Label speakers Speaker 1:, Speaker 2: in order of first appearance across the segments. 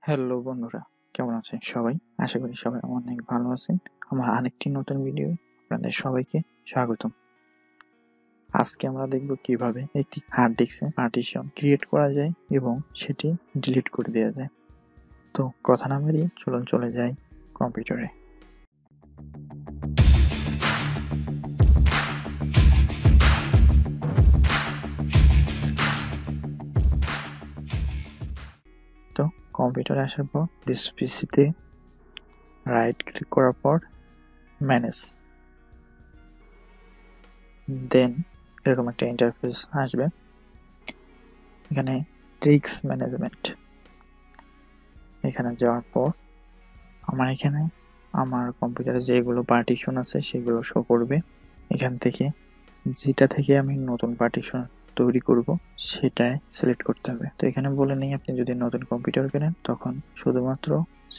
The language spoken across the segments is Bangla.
Speaker 1: হ্যালো বন্ধুরা, কেমন আছেন সবাই? আশা করি সবাই অনেক ভালো আছেন। আমার আরেকটি নতুন ভিডিও আপনাদের সবাইকে স্বাগতম। আজকে আমরা দেখব কিভাবে একটি হার্ড ডিস্কে পার্টিশন ক্রিয়েট করা যায় এবং সেটি ডিলিট করে দেওয়া যায়। তো কথা না বাড়িয়ে চলুন চলে যাই কম্পিউটারে। তো কম্পিউটারে আসার পর দিস পিসিতে রাইট ক্লিক করার পর ম্যানেজ, দেন এরকম একটা ইন্টারফেস আসবে। এখানে রিস্ক ম্যানেজমেন্ট, এখানে যাওয়ার পর আমার কম্পিউটারে যেগুলো পার্টিশন আছে সেগুলো শো করবে। এখান থেকে যেটা থেকে আমি নতুন পার্টিশন তৈরি করব সেটাই সিলেক্ট করতে হবে। তো এখানে বলে নেই, আপনি যদি নতুন কম্পিউটার কেনেন তখন শুধুমাত্র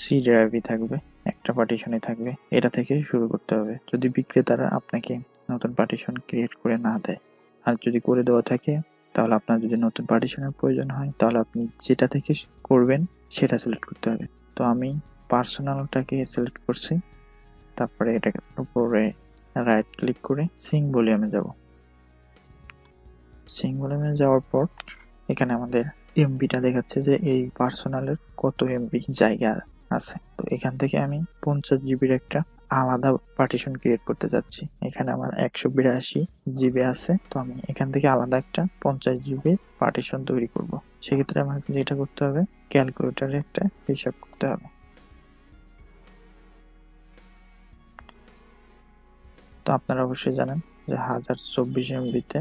Speaker 1: সি ড্রাইভই থাকবে, একটা পার্টিশনই থাকবে, এটা থেকে শুরু করতে হবে যদি বিক্রেতারা আপনাকে নতুন পার্টিশন ক্রিয়েট করে না দেয়। আর যদি করে দেওয়া থাকে তাহলে আপনার যদি নতুন পার্টিশনের প্রয়োজন হয় তাহলে আপনি যেটা থেকে করবেন সেটা সিলেক্ট করতে হবে। তো আমি পার্সোনালটাকে সিলেক্ট করছি, তারপরে এটাকে উপরে রাইট ক্লিক করে সিং ভলিউমে যাব। সিং ভলিউমে যাওয়ার পর এখানে আমাদের এমবিটা দেখাচ্ছে যে এই পার্সোনালের কত এমবি জায়গা আছে। তো এখান থেকে আমি 50 জিবির একটা আলাদা পার্টিশন ক্রিয়েট করতে যাচ্ছি। এখানে আমার 182 জিবি আছে, তো আমি এখান থেকে আলাদা একটা 50 জিবি পার্টিশন তৈরি করব। সেক্ষেত্রে আমাকে যেটা করতে হবে, ক্যালকুলেটারে একটা হিসাব করতে হবে। তো আপনারা অবশ্যই জানেন যে 1024 এমবিতে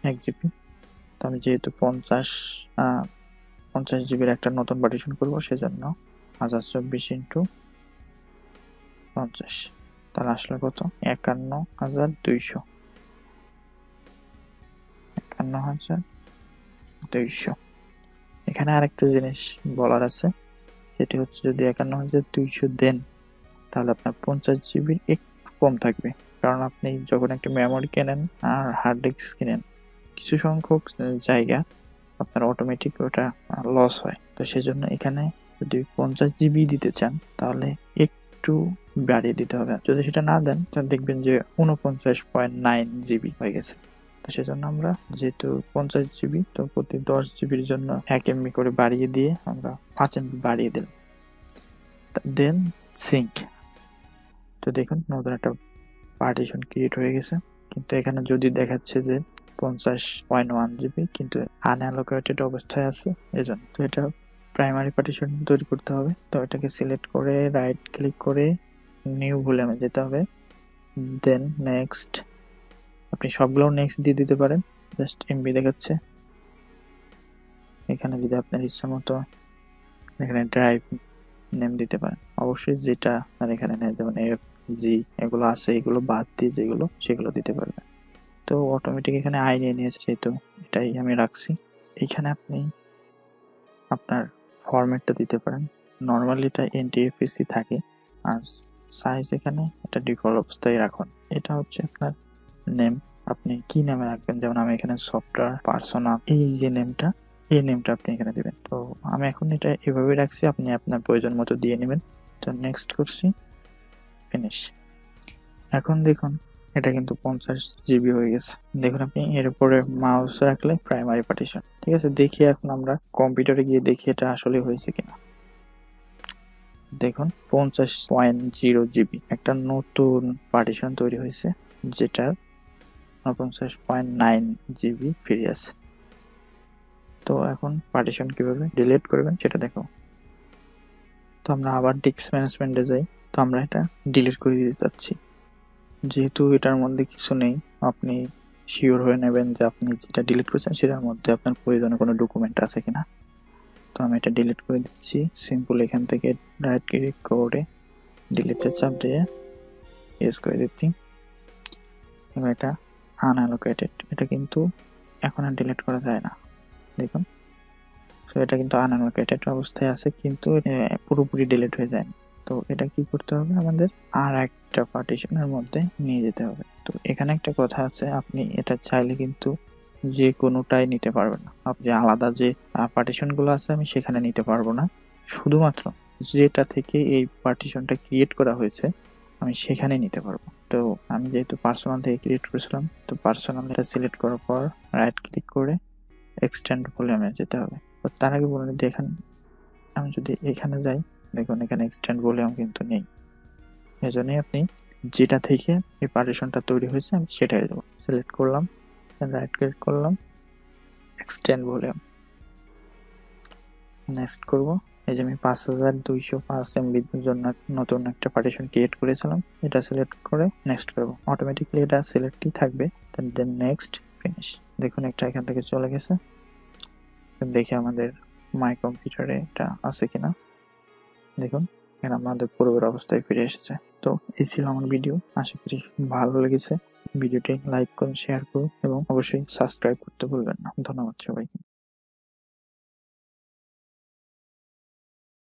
Speaker 1: 1 জিবি। তো আমি যেহেতু 50 জিবির একটা নতুন পার্টিশন করবো, সেজন্য 1024 ইন্টু 50, তাহলে আসলে কত? 51,200। 51,200। এখানে আরেকটা জিনিস বলার আছে, সেটি হচ্ছে যদি 51,200 দেন তাহলে আপনার 50 জিবির একটু কম থাকবে, কারণ আপনি যখন একটা মেমোরি কেনেন আর হার্ড ডিস্ক কিনেন কিছু সংখ্যক জায়গা আপনার অটোমেটিক ওটা লস হয়। তো সেজন্য এখানে যদি 50 জিবি দিতে চান তাহলে একটু বাড়িয়ে দিতে হবে। যদি সেটা না দেন তাহলে দেখবেন যে 49.9 জিবি হয়ে গেছে। তো সেজন্য আমরা যেহেতু 50 জিবি, তো প্রতি 10 জিবির জন্য 1 এমবি করে বাড়িয়ে দিয়ে আমরা 5 এমবি বাড়িয়ে দিলাম। দেন সিঙ্ক। তো দেখুন নতুন একটা পার্টিশন ক্রিয়েট হয়ে গেছে, কিন্তু এখানে যদি দেখাচ্ছে যে 50.1 জিবি কিন্তু আনঅ্যালোকেটেড অবস্থায় আছে এজন্য। তো এটা প্রাইমারি পার্টিশন তৈরি করতে হবে। তো এটাকে সিলেক্ট করে রাইট ক্লিক করে নিউ ভলিউমে যেতে হবে, দেন নেক্সট। আপনি সবগুলো নেক্সট দিয়ে দিতে পারেন, জাস্ট এমবি দেখাচ্ছে। এখানে যদি আপনার ইচ্ছা মতো এখানে ড্রাইভ নেম দিতে পারেন, অবশ্যই যেটা আপনার এখানে নেই, যেমন এফ জি এগুলো আছে, এগুলো বাদ দিয়ে যেগুলো সেগুলো দিতে পারবেন। তো অটোমেটিক এখানে আই নিয়ে নিয়েছে, সেহেতু এটাই আমি রাখছি। এখানে আপনি আপনার ফরম্যাটটা দিতে পারেন, নর্মালি এটা এনটিএফএসি থাকে, আর সাইজ এখানে এটা ডিফল্ট অবস্থায় রাখুন। এটা হচ্ছে আপনার নেম, আপনি কি নামে রাখবেন, যেমন আমি এখানে সফটওয়্যার পার্সোনাল এই যে নেমটা, এই নেমটা আপনি এখানে দিবেন। তো আমি এখন এটা এভাবে রাখছি, আপনি আপনার প্রয়োজন মতো দিয়ে নেবেন। তো নেক্সট করছি, ফিনিশ। এখন দেখুন এটা কিন্তু 50 জিবি হয়ে গেছে। দেখুন আপনি এর উপরে মাউস রাখলে প্রাইমারি পার্টিশন, ঠিক আছে। দেখি এখন আমরা কম্পিউটারে গিয়ে দেখি এটা আসলে হয়েছে কিনা। দেখুন 50.0 জিবি একটা নতুন পার্টিশন তৈরি হয়েছে, যেটার 49.9 জিবি ফ্রি আছে। তো এখন পার্টিশন কিভাবে ডিলিট করবেন সেটা দেখো। তো আমরা আবার ডিস্ক ম্যানেজমেন্টে যাই। তো আমরা এটা ডিলিট করে দিতে চাচ্ছি, যেহেতু এটার মধ্যে কিছু নেই। আপনি শিওর হয়ে নেবেন যে আপনি যেটা ডিলিট করছেন সেটার মধ্যে আপনার প্রয়োজনীয় কোনো ডকুমেন্ট আছে কিনা। তো আমি এটা ডিলিট করে দিচ্ছি। সিম্পল এখান থেকে রাইট ক্লিক করে ডিলিটের চাপ দিয়ে ইউজ করে দিচ্ছি। এবং এটা আনঅ্যালোকেটেড, এটা কিন্তু এখন আর ডিলিট করা যায় না। দেখুন, তো এটা কিন্তু আনঅ্যালোকেটেড অবস্থায় আছে, কিন্তু পুরোপুরি ডিলিট হয়ে যায়। তো এটা কি করতে হবে, আমাদের আর একটা পার্টিশনের মধ্যে নিয়ে যেতে হবে। তো এখানে একটা কথা আছে, আপনি এটা চাইলে কিন্তু যে কোনোটাই নিতে পারবেন না। আপনি আলাদা যে পার্টিশনগুলো আছে আমি সেখানে নিতে পারবো না, শুধুমাত্র যেটা থেকে এই পার্টিশনটা ক্রিয়েট করা হয়েছে আমি সেখানে নিতে পারবো। তো আমি যেহেতু পার্সোনাল থেকে ক্রিয়েট করেছিলাম, তো পার্সোনাল এটা সিলেক্ট করার পর রাইট ক্লিক করে এক্সটেন্ড ভলিউমে যেতে হবে। তো তার আগে বলে নিই, দেখেন আমি যদি এখানে যাই, দেখুন এখানে এক্সটেন্ড ভলিউম কিন্তু নেই। এজন্যই আপনি যেটা থেকে এই পার্টিশনটা তৈরি হয়েছে আমি সেটাই দেবো। সিলেক্ট করলাম, রাইট ক্লিক করলাম, এক্সটেন্ড ভলিউম, নেক্সট করব। এই যে আমি 5205 এমবির জন্য নতুন একটা পার্টিশন ক্রিয়েট করেছিলাম, এটা সিলেক্ট করে নেক্সট করব। অটোমেটিকলি এটা সিলেক্টই থাকবে। Then next, finish. দেখুন একটা এখান থেকে চলে গেছে। দেখি আমাদের মাই কম্পিউটারে এটা আছে কিনা। দেখুন এখানে আমাদের পূর্বের অবস্থায় ফিরে এসেছে। তো এই ছিল আমার ভিডিও, আশা করি ভালো লেগেছে। ভিডিওটি লাইক করুন, শেয়ার করুন এবং অবশ্যই সাবস্ক্রাইব করতে ভুলবেন না। ধন্যবাদ সবাইকে।